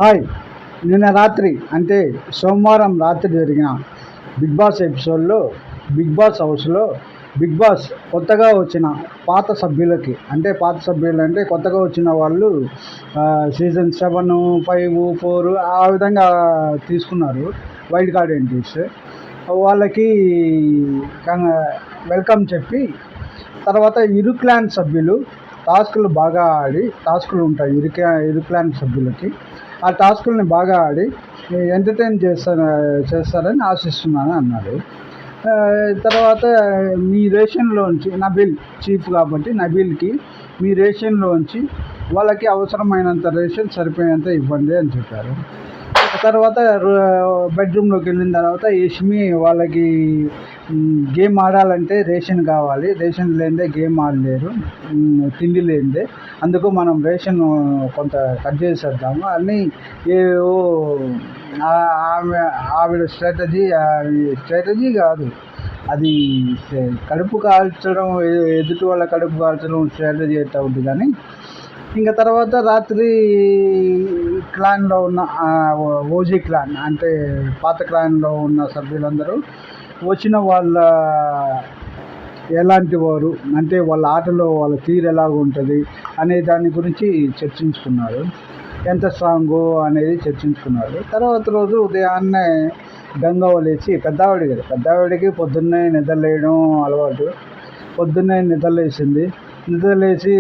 Hi. నిన్న రాత్రి అంటే సోమవారం రాత్రి జరిగిన బిగ్ బాస్ ఎపిసోడ్లో బిగ్ బాస్ హౌస్లో బిగ్ బాస్ కొత్తగా వచ్చిన పాత సభ్యులకి అంటే కొత్తగా వచ్చిన వాళ్ళు సీజన్ 7, 5, 4 ఆ విధంగా తీసుకున్నారు వైల్డ్ కార్డ్ ఎంట్రీస్. వాళ్ళకి వెల్కమ్ చెప్పి తర్వాత ఇరు క్లాన్ సభ్యులు టాస్కులు బాగా ఆడి టాస్కులు ఉంటాయి ఇరు క్లాన్ సభ్యులకి. ఆ టాస్కుల్ని బాగా ఆడి ఎంటర్టైన్ చేస్తారని ఆశిస్తున్నాను అన్నాడు. తర్వాత మీ రేషన్లోంచి నబీల్ చీఫ్ కాబట్టి నబీల్కి మీ రేషన్లోంచి వాళ్ళకి అవసరమైనంత రేషన్ సరిపోయేంత ఇవ్వండి అని చెప్పారు. తర్వాత బెడ్రూమ్లోకి వెళ్ళిన తర్వాత యష్మి వాళ్ళకి గేమ్ ఆడాలంటే రేషన్ కావాలి, రేషన్ లేనిదే గేమ్ ఆడలేరు, తిండి లేనిదే, అందుకు మనం రేషన్ కొంత కట్ చేసేద్దాము అని ఏవో ఆమె ఆవిడ స్ట్రాటజీ కాదు అది, కడుపు కాల్చడం, ఎదుటి వాళ్ళ కడుపు కాల్చడం స్ట్రాటజీ ఎట్లా ఉంది. కానీ ఇంకా తర్వాత రాత్రి క్లాన్లో ఉన్న ఓజీ క్లాన్ అంటే పాత క్లాన్లో ఉన్న సభ్యులందరూ వచ్చిన వాళ్ళ ఎలాంటి వారు, అంటే వాళ్ళ ఆటలో వాళ్ళ తీరు ఎలాగ ఉంటుంది అనే దాని గురించి చర్చించుకున్నారు. ఎంత స్ట్రాంగు అనేది చర్చించుకున్నారు. తర్వాత రోజు ఉదయాన్నే గంగవ్వలేసి పెద్దవాడికి పొద్దున్నే నిద్రలేయడం అలవాటు. పొద్దున్నే నిద్రలేసి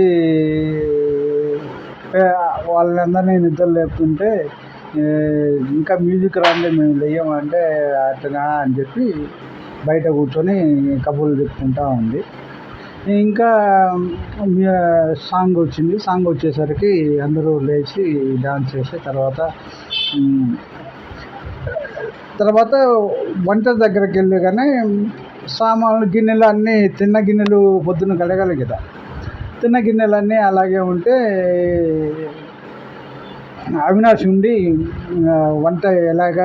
వాళ్ళందరినీ నిద్ర లేపుతుంటే ఇంకా మ్యూజిక్ రాందే మేము లేయమంటే అట్లా అని చెప్పి బయట కూర్చొని కబుర్లు చెప్పుకుంటూ ఉంది. ఇంకా సాంగ్ వచ్చేసరికి అందరూ లేచి డాన్స్ చేసి తర్వాత వంట దగ్గరికి వెళ్ళగానే సామాన్లు గిన్నెలు అన్నీ తిన్న గిన్నెలు పొద్దున్న కడగాలి కదా, తిన్న గిన్నెలన్నీ అలాగే ఉంటే అవినాష్ ఉండి వంట ఎలాగా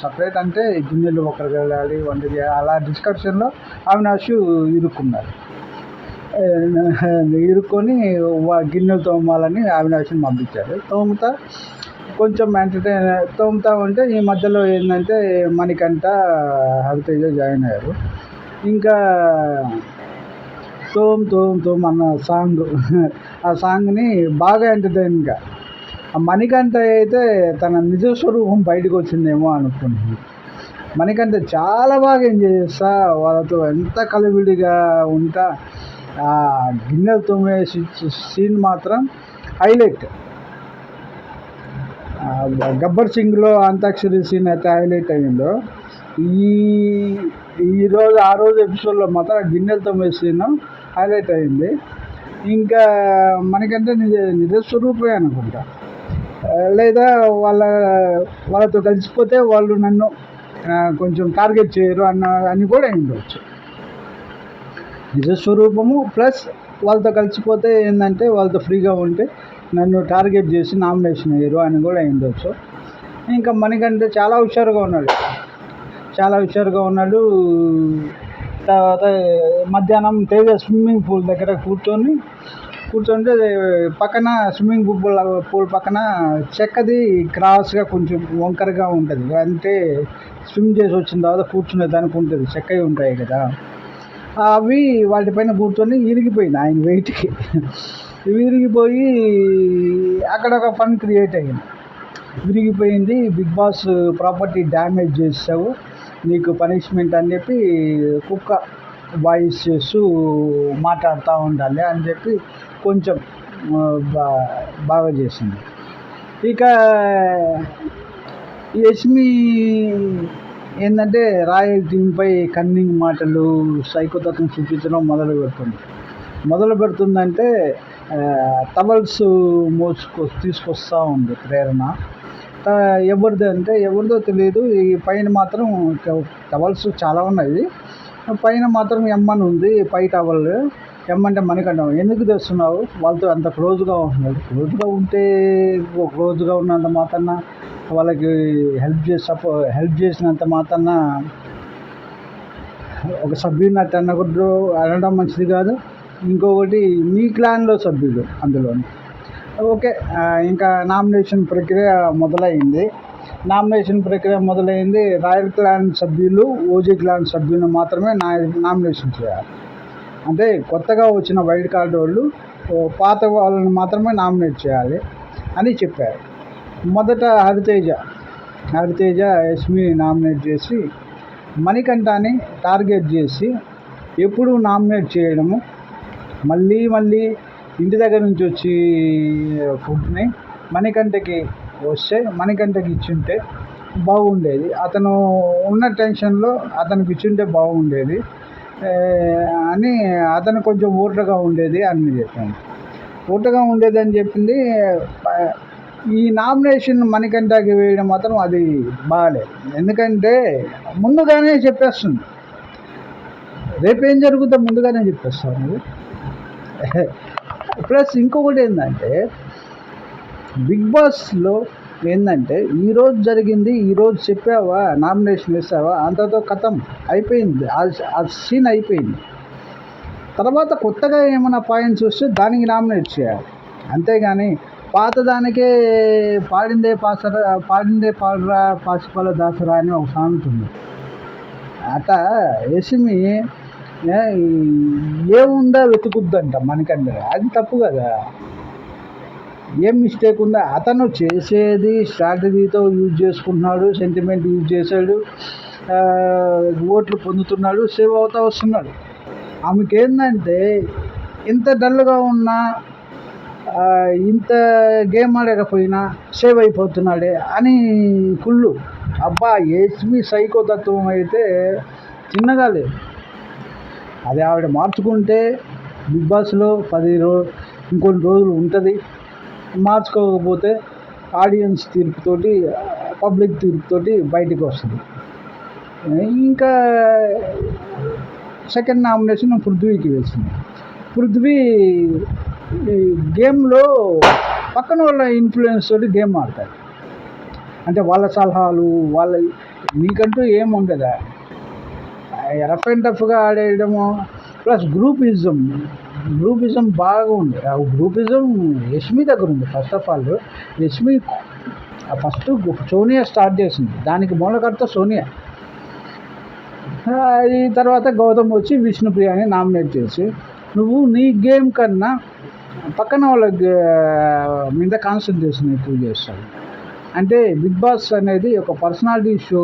సపరేట్ అంటే గిన్నెలు ఒకరికి వెళ్ళాలి, వంట చేయాలి, అలా డిస్కషన్లో అవినాష్ ఇరుక్కొని గిన్నెలు తోమాలని అవినాష్ని పంపించారు. కొంచెం ఎంటర్టైన్ తోముతా ఉంటే ఈ మధ్యలో ఏంటంటే మణికంఠ, హరితేజ జాయిన్ అయ్యారు. ఇంకా తోమ్ అన్న సాంగ్, ఆ సాంగ్ని బాగా ఎంటర్టైన్గా, మణికంఠ అయితే తన నిజ స్వరూపం బయటకు వచ్చిందేమో అనుకుంటుంది. మణికంఠ చాలా బాగా ఎంజాయ్ చేస్తా వాళ్ళతో ఎంత కలివిడిగా ఉంటా. ఆ గిన్నెలు తోమే సీన్ మాత్రం హైలైట్. గబ్బర్ సింగ్లో అంతాక్షరి సీన్ అయితే హైలైట్ అయ్యిందో, ఆ రోజు ఎపిసోడ్లో మాత్రం గిన్నెలు తోమే సీన్ హైలైట్ అయింది. ఇంకా మనకంటే నిజ స్వరూపే అనుకుంటా, లేదా వాళ్ళతో కలిసిపోతే వాళ్ళు నన్ను కొంచెం టార్గెట్ చేయరు అని కూడా ఉండవచ్చు. నిజస్వరూపము ప్లస్ వాళ్ళతో కలిసిపోతే ఏంటంటే వాళ్ళతో ఫ్రీగా ఉంటే నన్ను టార్గెట్ చేసి నామినేషన్ అయ్యారు అని కూడా ఉండొచ్చు. ఇంకా మణికంఠ చాలా హుషారుగా ఉన్నాడు. తర్వాత మధ్యాహ్నం తేజ స్విమ్మింగ్ పూల్ దగ్గర కూర్చుంటే పక్కన స్విమ్మింగ్ పూల్ పక్కన చెక్కది క్రాస్గా కొంచెం వంకరగా ఉంటుంది, అంటే స్విమ్ చేసి వచ్చిన తర్వాత కూర్చునే దానికి ఉంటుంది, చెక్కవి ఉంటాయి కదా, అవి వాటిపైన కూర్చొని ఇరిగిపోయింది ఆయన వెయిట్కి. విరిగిపోయి అక్కడ ఒక ఫన్ క్రియేట్ అయ్యింది. విరిగిపోయింది, బిగ్ బాస్ ప్రాపర్టీ డ్యామేజ్ చేసావు, నీకు పనిష్మెంట్ అని చెప్పి కుక్క వాయిస్ చేస్తూ మాట్లాడుతూ ఉండాలి అని చెప్పి కొంచెం బాగా చేసింది. ఇక యష్మి ఏంటంటే రాయల్ టీంపై కన్నింగ్ మాటలు, సైకోతత్వం చూపించడం మొదలు పెడుతుందంటే టవల్స్ తీసుకొస్తూ ఉంది ప్రేరణ. ఎవరిదో తెలియదు. ఈ పైన మాత్రం టవల్స్ చాలా ఉన్నాయి, పైన మాత్రం ఎమ్మని ఉంది, పై టవల్ ఎమ్మంటే మణికంఠ ఎందుకు తెస్తున్నావు, వాళ్ళతో అంత క్లోజ్గా ఉంటున్నాడు, క్లోజ్గా ఉన్నంత మాత్రాన వాళ్ళకి హెల్ప్ చేసినంత మాత్రాన ఒక సభ్యుని అట్లా అనడం మంచిది కాదు. ఇంకొకటి మీ క్లాన్లో సభ్యులు, అందులో ఓకే. ఇంకా నామినేషన్ ప్రక్రియ మొదలైంది. రాయల్ క్లాన్ సభ్యులు, ఓజీ క్లాన్ సభ్యులు మాత్రమే నామినేషన్ చేయాలి. అంటే కొత్తగా వచ్చిన వైల్డ్ కార్డ్ వాళ్ళు పాత వాళ్ళని మాత్రమే నామినేట్ చేయాలి అని చెప్పారు. మొదట హరితేజ యష్మిని నామినేట్ చేసి మణికంఠని టార్గెట్ చేసి ఎప్పుడు నామినేట్ చేయడము, మళ్ళీ ఇంటి దగ్గర నుంచి వచ్చి ఫుడ్ని మణికంఠకి ఇచ్చుంటే బాగుండేది. అతను ఉన్న టెన్షన్లో అతనికి ఇచ్చుంటే బాగుండేది అని, అతను కొంచెం ఊరటగా ఉండేది అని చెప్పాను. ఊరటగా ఉండేది అని చెప్పింది. ఈ నామినేషన్ మణికంఠకి వేయడం మాత్రం అది బాగాలేదు. ఎందుకంటే ముందుగానే చెప్పేస్తుంది, రేపేం జరుగుతుందో ముందుగానే చెప్పేస్తాను. ప్లస్ ఇంకొకటి ఏంటంటే బిగ్ బాస్లో ఏంటంటే ఈరోజు జరిగింది, ఈరోజు చెప్పావా, నామినేషన్ వేసావా, అంతతో కథం అయిపోయింది, ఆ సీన్ అయిపోయింది. తర్వాత కొత్తగా ఏమైనా పాయింట్స్ వస్తే దానికి నామినేట్ చేయాలి. అంతేగాని పాతదానికే పాడిందే పాడరా పాసిపాల దాసరా అని ఒక సాంగ్ ఉంది. అట్లా యష్మి ఏముందా వెతుకుద్దంట మణికంఠ. అది తప్పు కదా. ఏం మిస్టేక్ ఉందా? అతను చేసేది స్ట్రాటజీతో యూజ్ చేసుకుంటున్నాడు, సెంటిమెంట్ యూజ్ చేశాడు, ఓట్లు పొందుతున్నాడు, సేవ్ అవుతా వస్తున్నాడు. ఆమెకి ఏంటంటే ఇంత డల్గా ఉన్నా, ఇంత గేమ్ ఆడకపోయినా సేవ్ అయిపోతున్నాడే అని కుళ్ళు. అబ్బా, యష్మి సైకో తత్వం అయితే చిన్నగా లేదు. అది ఆవిడ మార్చుకుంటే బిగ్ బాస్లో ఇంకొన్ని రోజులు ఉంటుంది. మార్చుకోకపోతే ఆడియన్స్ తీర్పుతోటి, పబ్లిక్ తీర్పుతోటి బయటికి వస్తుంది. ఇంకా సెకండ్ నామినేషన్ పృథ్వీకి వేసింది. పృథ్వీ గేమ్లో పక్కన వాళ్ళ ఇన్ఫ్లుయెన్స్ తోటి గేమ్ ఆడతాడు. అంటే వాళ్ళ సలహాలు, నీకంటూ ఏం ఉండదా, రఫ్ అండ్ టఫ్గా ఆడేయడము. ప్లస్ గ్రూపిజం బాగా ఉంది. ఆ గ్రూపిజం యష్మి దగ్గర ఉంది. First of all Yashmi first Sonia start చేసింది, దానికి మూలకర్త సోనియా. ఈ తర్వాత గౌతమ్ వచ్చి విష్ణుప్రియని నామినేట్ చేసి, నువ్వు నీ గేమ్ కన్నా పక్కన వాళ్ళ మీద కాన్సన్ట్రేషన్ ఎక్కువ చేస్తావు. అంటే బిగ్ బాస్ అనేది ఒక పర్సనాలిటీ షో.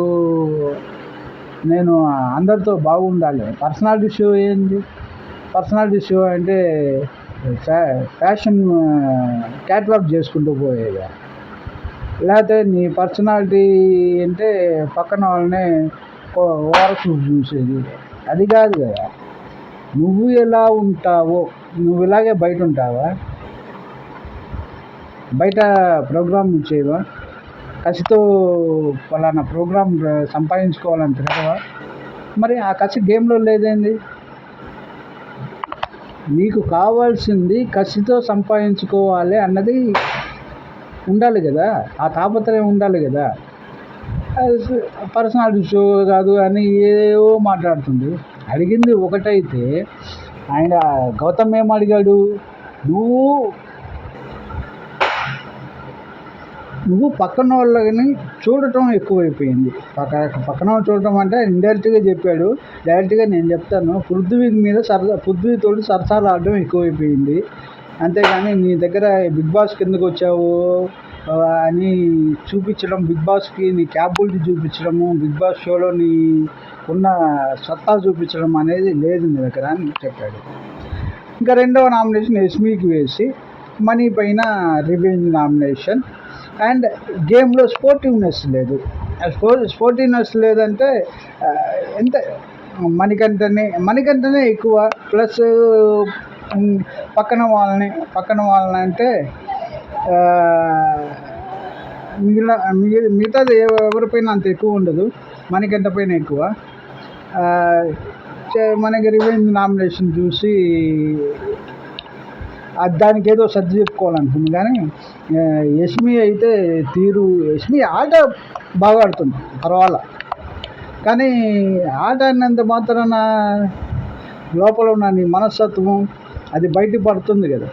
నేను అందరితో బాగుండాలి. పర్సనాలిటీ షో ఏంది? పర్సనాలిటీ షో అంటే ఫ్యాషన్ క్యాటలాగ్ చేసుకుంటూ పోయేది. లేకపోతే నీ పర్సనాలిటీ అంటే పక్కన వాళ్ళని ఓరసు చూసేది, అది కాదు కదా. నువ్వు ఎలా ఉంటావో నువ్వు ఇలాగే బయట ఉంటావా? బయట ప్రోగ్రామ్ చేయవా? కసితో ఫలానా ప్రోగ్రామ్ సంపాదించుకోవాలని తిరగవా? మరి ఆ కసి గేమ్లో లేదేంది? నీకు కావాల్సింది కసితో సంపాదించుకోవాలి అన్నది ఉండాలి కదా, ఆ తాపత్రయం ఉండాలి కదా. పర్సనాలిటీ షో కాదు అని ఏవో మాట్లాడుతుంది. అడిగింది ఒకటైతే ఆయన గౌతమ్ ఏం అడిగాడు, నువ్వు పక్కన వాళ్ళని చూడటం ఎక్కువైపోయింది. పక్కన వాళ్ళు చూడటం అంటే ఇండైరెక్ట్గా చెప్పాడు. డైరెక్ట్గా నేను చెప్తాను, పృథ్వీతోటి సరసాలు ఆడడం ఎక్కువైపోయింది. అంతేగాని నీ దగ్గర బిగ్ బాస్కి ఎందుకు వచ్చావు అని చూపించడం, బిగ్ బాస్కి నీ క్యాపబిలిటీ చూపించడము, బిగ్ బాస్ షోలో నీ ఉన్న సత్తా చూపించడం అనేది లేదు నీ దగ్గర అని చెప్పాడు. ఇంకా రెండవ నామినేషన్ యష్మికి వేసి మనీ పైన రివెంజ్ నామినేషన్. అండ్ గేమ్లో స్పోర్టివ్నెస్ లేదంటే ఎంత మణికంఠనే ఎక్కువ. ప్లస్ పక్కన వాళ్ళని అంటే మిగతాది ఎవరిపైన అంత ఎక్కువ ఉండదు, మణికంఠ పైన ఎక్కువ. మనకి రివెంజ్ నామినేషన్ చూసి దానికి ఏదో సర్ది చెప్పుకోవాలనుకుంది. కానీ యష్మి ఆట బాగా ఆడుతుంది, పర్వాలా. కానీ ఆట అన్నంత మాత్రాన లోపల ఉన్న నీ మనస్తత్వం అది బయట పడుతుంది కదా.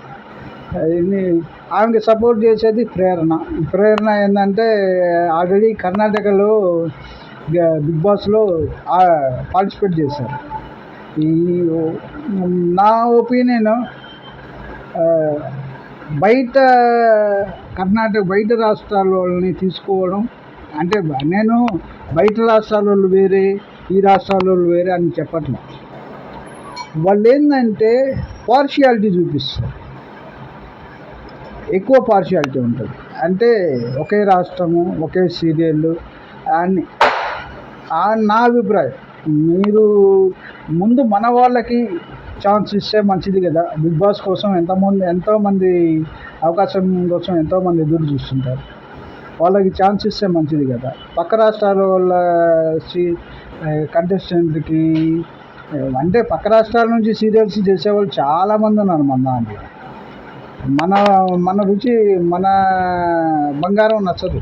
ఇది ఆమెకి సపోర్ట్ చేసేది ప్రేరణ. ప్రేరణ ఏంటంటే ఆల్రెడీ కర్ణాటకలో బిగ్ బాస్లో పార్టిసిపేట్ చేశారు. ఈ నా ఒపీనియన్ బయట బయట రాష్ట్రాల వాళ్ళని తీసుకోవడం అంటే నేను బయట రాష్ట్రాల వాళ్ళు వేరే ఈ రాష్ట్రాల వాళ్ళు వేరే అని చెప్పట్లేదు. వాళ్ళు ఏంటంటే పార్షియాలిటీ చూపిస్తారు, ఎక్కువ పార్షియాలిటీ ఉంటుంది. అంటే ఒకే రాష్ట్రము ఒకే సీరియళ్ళు అని నా అభిప్రాయం. మీరు ముందు మన వాళ్ళకి ఛాన్స్ ఇస్తే మంచిది కదా. బిగ్ బాస్ కోసం ఎంతోమంది అవకాశం కోసం ఎంతోమంది ఎదురు చూస్తుంటారు. వాళ్ళకి ఛాన్స్ ఇస్తే మంచిది కదా. పక్క రాష్ట్రాల వాళ్ళ కంటెస్టెంట్కి అంటే పక్క రాష్ట్రాల నుంచి సీరియల్స్ చేసేవాళ్ళు చాలామంది ఉన్నారు మన దాంట్లో. మన మన రుచి మన బంగారం నచ్చదు.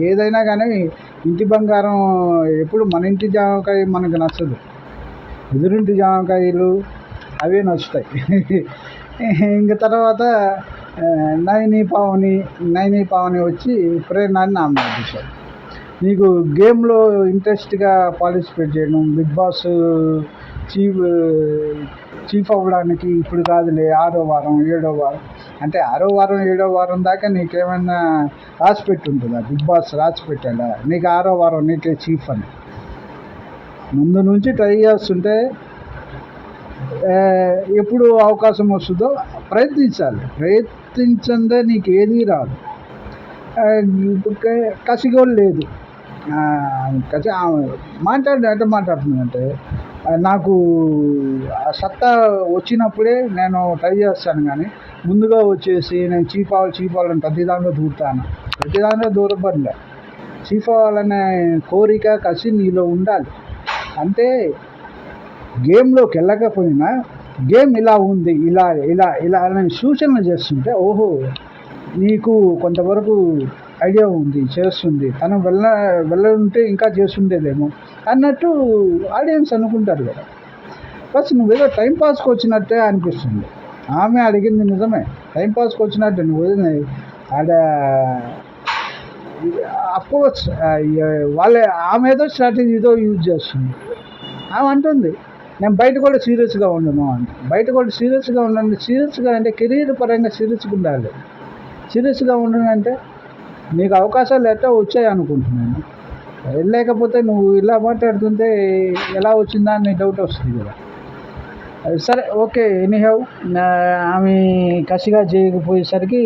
ఏదైనా కానీ ఇంటి బంగారం ఎప్పుడు మన ఇంటి జామకాయ మనకు నచ్చదు, ఎదురింటి జామకాయలు అవే నచ్చుతాయి. ఇంక తర్వాత నైని పావని వచ్చి ప్రేరణని నామినేట్ చేశారు. నీకు గేమ్లో ఇంట్రెస్ట్గా పార్టిసిపేట్ చేయడం, బిగ్ బాస్ చీఫ్ అవ్వడానికి ఇప్పుడు కాదులే 6వ వారం 7వ వారం అంటే 6వ వారం 7వ వారం దాకా నీకేమైనా రాసి పెట్టి ఉంటుందా? బిగ్ బాస్ రాసి పెట్టాడా నీకు 6వ వారం నీకే చీఫ్ అని? ముందు నుంచి ట్రై చేస్తుంటే ఎప్పుడు అవకాశం వస్తుందో ప్రయత్నించందే నీకు ఏదీ రాదు. కసిగోలు లేదు. ఎట్లా మాట్లాడుతుందంటే నాకు ఆ సత్తా వచ్చినప్పుడే నేను ట్రై చేస్తాను, కానీ ముందుగా వచ్చేసి నేను చీఫ్ అవ్వాలని ప్రతి దాంట్లో దూరపడలే. చీఫ్ అవ్వాలనే కోరిక కసి నీలో ఉండాలి. అంటే గేమ్లోకి వెళ్ళకపోయినా గేమ్ ఇలా ఉంది, ఇలా ఇలా ఇలా అని సూచనలు చేస్తుంటే ఓహో నీకు కొంతవరకు ఐడియా ఉంది, చేస్తుంది, తను వెళ్ళుంటే ఇంకా చేస్తుండేదేమో అన్నట్టు ఆడియన్స్ అనుకుంటారు కదా. ప్లస్ నువ్వేదో టైంపాస్కి వచ్చినట్టే అనిపిస్తుంది. ఆమె అడిగింది నిజమే, టైంపాస్కి వచ్చినట్టు నువ్వు ఆడ అఫ్కోర్స్ ఆమె ఏదో స్ట్రాటజీతో యూజ్ చేస్తుంది. ఆమె అంటుంది నేను బయట కూడా సీరియస్గా ఉండను అంటే. బయట కూడా సీరియస్గా ఉండండి. సీరియస్గా అంటే కెరీర్ పరంగా సీరియస్గా ఉండాలి. సీరియస్గా ఉండనంటే నీకు అవకాశాలు ఎట్లా వచ్చాయి అనుకుంటున్నాను. వెళ్ళలేకపోతే నువ్వు ఇలా మాట్లాడుతుంటే ఎలా వచ్చిందా అని డౌట్ వస్తుంది కదా. సరే ఓకే, ఎనీహౌ ఆమె కసిగా చేయకపోయేసరికి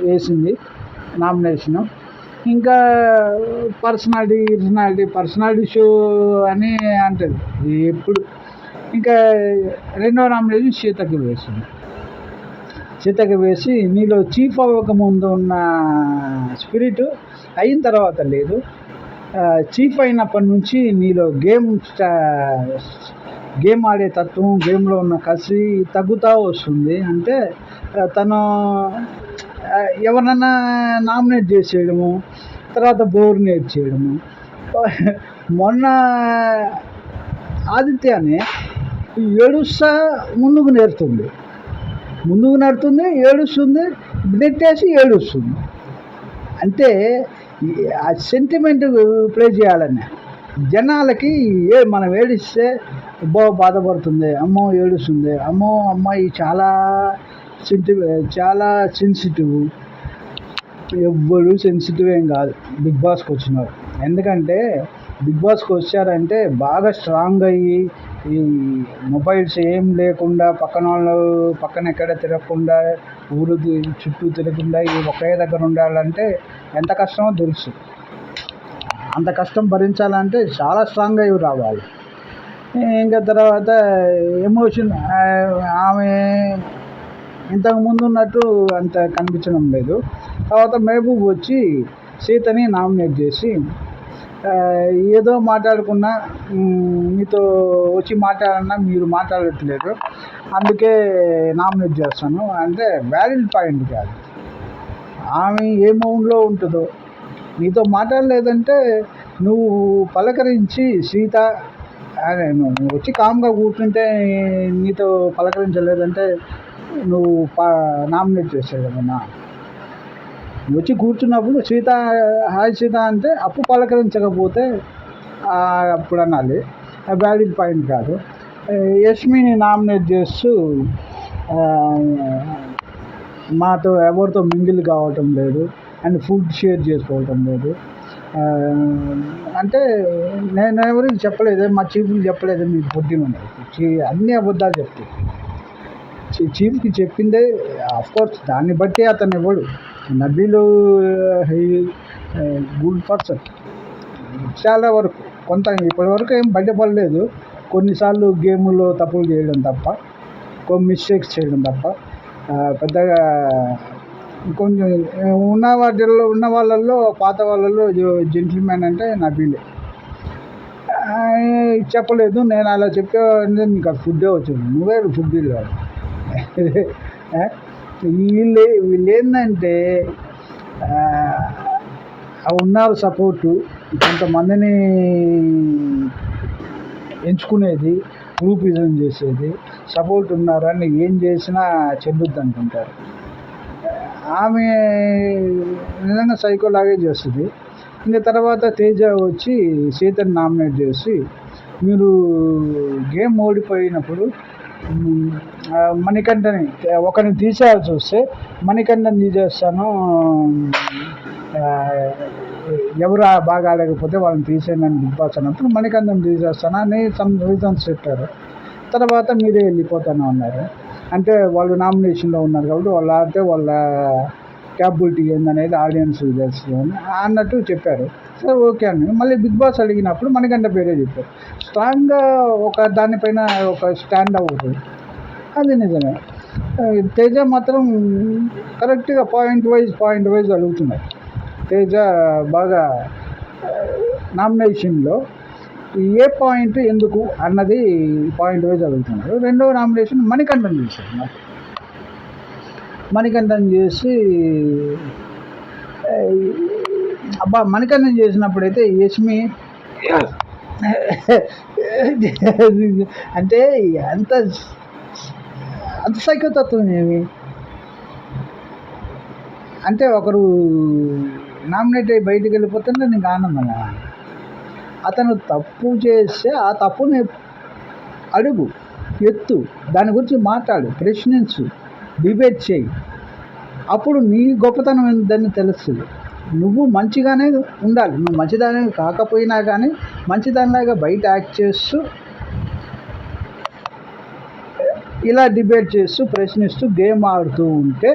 వేసింది నామినేషను. ఇంకా పర్సనాలిటీ షో అని అంటుంది ఎప్పుడు. ఇంకా 2వ నామినేషన్ సీతకి వేసి నీలో చీఫ్ అవ్వకముందు ఉన్న స్పిరిట్ అయిన తర్వాత లేదు. చీఫ్ అయినప్పటి నుంచి నీలో గేమ్ ఆడే తత్వం, గేమ్లో ఉన్న కసి తగ్గుతూ వస్తుంది. అంటే తను ఎవరన్నా నామినేట్ చేసేయడము, తర్వాత బోర్ నేర్చేయడము. మొన్న ఆదిత్యని ఏడుస్తా ముందుకు నేరుతుంది, ఏడుస్తుంది, నెట్టేసి ఏడుస్తుంది. అంటే ఆ సెంటిమెంట్ ప్లే చేయాలని జనాలకి మనం ఏడిస్తే బాధపడుతుంది, అమ్మో ఏడుస్తుంది, అమ్మో అమ్మాయి చాలా సెన్సిటివ్. ఎవ్వరు సెన్సిటివ్ ఏం కాదు బిగ్ బాస్కి వచ్చినారు. ఎందుకంటే బిగ్ బాస్కి వచ్చారంటే బాగా స్ట్రాంగ్ అయ్యి ఈ మొబైల్స్ ఏం లేకుండా పక్కన ఎక్కడ తిరగకుండా ఊరు చుట్టూ తిరగకుండా ఈ ఒకే దగ్గర ఉండాలంటే ఎంత కష్టమో తెలుసు. అంత కష్టం భరించాలంటే చాలా స్ట్రాంగ్ అయ్యి రావాలి. ఇంకా తర్వాత ఎమోషన్ ఆమె ఇంతకుముందు ఉన్నట్టు అంత కనిపించడం లేదు. తర్వాత మహబూబ్ వచ్చి సీతని నామినేట్ చేసి ఏదో మాట్లాడుకున్నా మీతో వచ్చి మాట్లాడన్నా మీరు మాట్లాడట్లేదు, అందుకే నామినేట్ చేస్తాను అంటే వ్యాలిడ్ పాయింట్ కాదు. ఆమె ఏ మౌండ్లో ఉంటుందో నీతో మాట్లాడలేదంటే నువ్వు పలకరించి సీత నువ్వు వచ్చి కామ్గా కూర్చుంటే నీతో పలకరించలేదంటే నువ్వు నామినేట్ చేసావు కదన్నా, నువ్వు వచ్చి కూర్చున్నప్పుడు సీత హాయ్ సీత అంటే అప్పు పలకరించకపోతే అప్పుడు అనాలి, వ్యాలిడ్ పాయింట్ కాదు. యష్మిని నామినేట్ చేస్తూ మాతో ఎవరితో మింగిల్ కావటం లేదు అండ్ ఫుడ్ షేర్ చేసుకోవటం లేదు అంటే నేను ఎవరికి చెప్పలేదు, మా చీఫ్కి చెప్పలేదు మీకు పొద్దున్న అన్ని అబద్ధాలు చెప్తాయి. చీఫ్కి చెప్పిందే అఫ్కోర్స్, దాన్ని బట్టి అతను ఇవ్వడు. నబీలు గుడ్ పర్సన్ చాలా వరకు, కొంత ఇప్పటి వరకు ఏం బయటపడలేదు. కొన్నిసార్లు గేముల్లో తప్పులు చేయడం తప్ప, కొన్ని మిస్టేక్స్ చేయడం తప్ప పెద్దగా కొంచెం ఉన్న వాళ్ళల్లో పాత వాళ్ళల్లో జెంటిల్మెన్ అంటే నబీలే. చెప్పలేదు, నేను అలా చెప్పేవాడిని, నీకు ఆ ఫుడ్డే వచ్చింది, నువ్వే ఫుడ్ ఇవ్వాలి. వీళ్ళు ఏంటంటే ఉన్నారు సపోర్టు, కొంతమందిని ఎంచుకునేది, గ్రూపిజం చేసేది, సపోర్ట్ ఉన్నారని ఏం చేసినా చెల్లుద్ది అనుకుంటారు. ఆమె నిజంగా సైకోలాగే చేస్తుంది. ఇంకా తర్వాత తేజ వచ్చి సీతని నామినేట్ చేసి, మీరు గేమ్ ఓడిపోయినప్పుడు మణికంఠని ఒకరిని తీసేయాల్సి వస్తే మణికంఠని తీసేస్తాను, ఎవరు బాగా ఆడకపోతే వాళ్ళని తీసేయనని బిగ్ బాస్ అన్నప్పుడు మణికంఠని తీసేస్తాను అని సమ్ రీజన్స్ చెప్పారు. తర్వాత మీరే వెళ్ళిపోతాను అన్నారు. అంటే వాళ్ళు నామినేషన్లో ఉన్నారు కాబట్టి వాళ్ళు ఆడితే వాళ్ళ క్యాపబిలిటీ ఏందనేది ఆడియన్స్ తెలుస్తుంది అన్నట్టు చెప్పారు. సరే ఓకే అని మళ్ళీ బిగ్ బాస్ అడిగినప్పుడు మణికంఠ పేరే చెప్పారు. స్ట్రాంగ్గా ఒక దానిపైన ఒక స్టాండ్ అవుతుంది, అది నిజమే. తేజ మాత్రం కరెక్ట్గా పాయింట్ వైజ్ అడుగుతున్నారు. తేజ బాగా నామినేషన్లో ఏ పాయింట్ ఎందుకు అన్నది పాయింట్ వైజ్ అడుగుతున్నారు. రెండవ నామినేషన్ మణికంఠన్ చేశారు. మణికంఠన్ చేసి మణికంఠన్ చేసినప్పుడైతే యష్మి అంటే అంత సైకోతత్వం ఏమి అంటే ఒకరు నామినేట్ అయ్యి బయటికి వెళ్ళిపోతుంటే నీకు ఆనందంగా, అతను తప్పు చేస్తే ఆ తప్పుని అడుగు, ఎత్తు, దాని గురించి మాట్లాడు, ప్రశ్నించు, డిబేట్ చేయి, అప్పుడు నీ గొప్పతనం ఏందని తెలుస్తుంది. నువ్వు మంచిగానే ఉండాలి, నువ్వు మంచిదాని కాకపోయినా కానీ మంచిదానిలాగా బయట యాక్ట్ చేస్తూ ఇలా డిబేట్ చేస్తూ ప్రశ్నిస్తూ గేమ్ ఆడుతూ ఉంటే,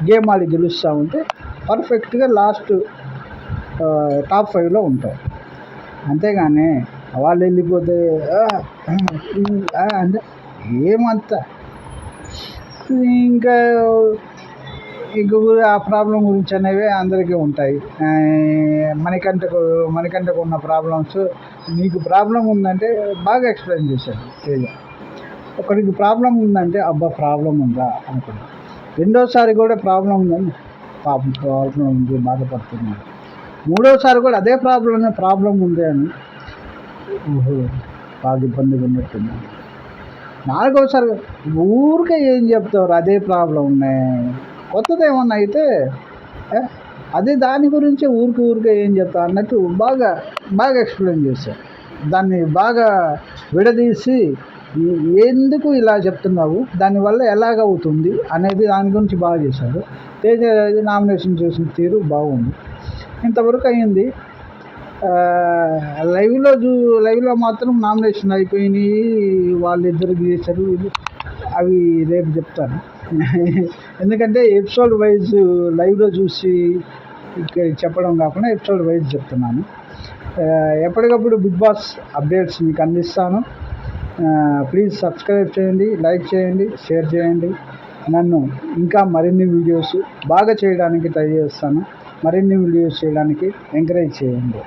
గేమ్ ఆడి గెలుస్తూ ఉంటే పర్ఫెక్ట్గా లాస్ట్ టాప్ 5లో ఉంటారు. అంతేగాని వాళ్ళు వెళ్ళిపోతే అంటే ఏమంతా ఇంకా ఆ ప్రాబ్లం గురించి అనేవి అందరికీ ఉంటాయి. మణికంఠకు ఉన్న ప్రాబ్లమ్స్ నీకు ప్రాబ్లం ఉందంటే బాగా ఎక్స్ప్లెయిన్ చేశాడు తేజ. ఒకరికి ప్రాబ్లం ఉందంటే అబ్బా ప్రాబ్లం ఉందా అనుకున్నా, రెండోసారి కూడా ప్రాబ్లం ఉందని ప్రాబ్లం ఉంది బాధపడుతున్నాను, మూడోసారి కూడా అదే ప్రాబ్లం ఉంది అని ఓహో బాగా ఇబ్బందిగా ఉన్నట్టుంది, నాలుగోసారి ఊరికే ఏం చెప్తారు అదే ప్రాబ్లం ఉన్నాయి, కొత్తది ఏమన్నా అయితే అదే దాని గురించి ఊరికే ఏం చెప్తా అన్నట్టు బాగా ఎక్స్ప్లెయిన్ చేశారు. దాన్ని బాగా విడదీసి ఎందుకు ఇలా చెప్తున్నావు, దానివల్ల ఎలాగవుతుంది అనేది దాని గురించి బాగా చేశారు. తేజ నామినేషన్ చేసిన తీరు బాగుంది. ఇంతవరకు అయింది. లైవ్లో మాత్రం నామినేషన్ అయిపోయినాయి, వాళ్ళిద్దరికి చేశారు, అవి రేపు చెప్తాను. ఎందుకంటే ఎపిసోడ్ వైజ్ లైవ్లో చూసి చెప్పడం కాకుండా ఎపిసోడ్ వైజ్ చెప్తున్నాను. ఎప్పటికప్పుడు బిగ్ బాస్ అప్డేట్స్ మీకు అందిస్తాను. ప్లీజ్ సబ్స్క్రైబ్ చేయండి, లైక్ చేయండి, షేర్ చేయండి. నన్ను ఇంకా మరిన్ని వీడియోస్ బాగా చేయడానికి ట్రై చేస్తాను. మరిన్ని వీడియోస్ చేయడానికి ఎంకరేజ్ చేయండి.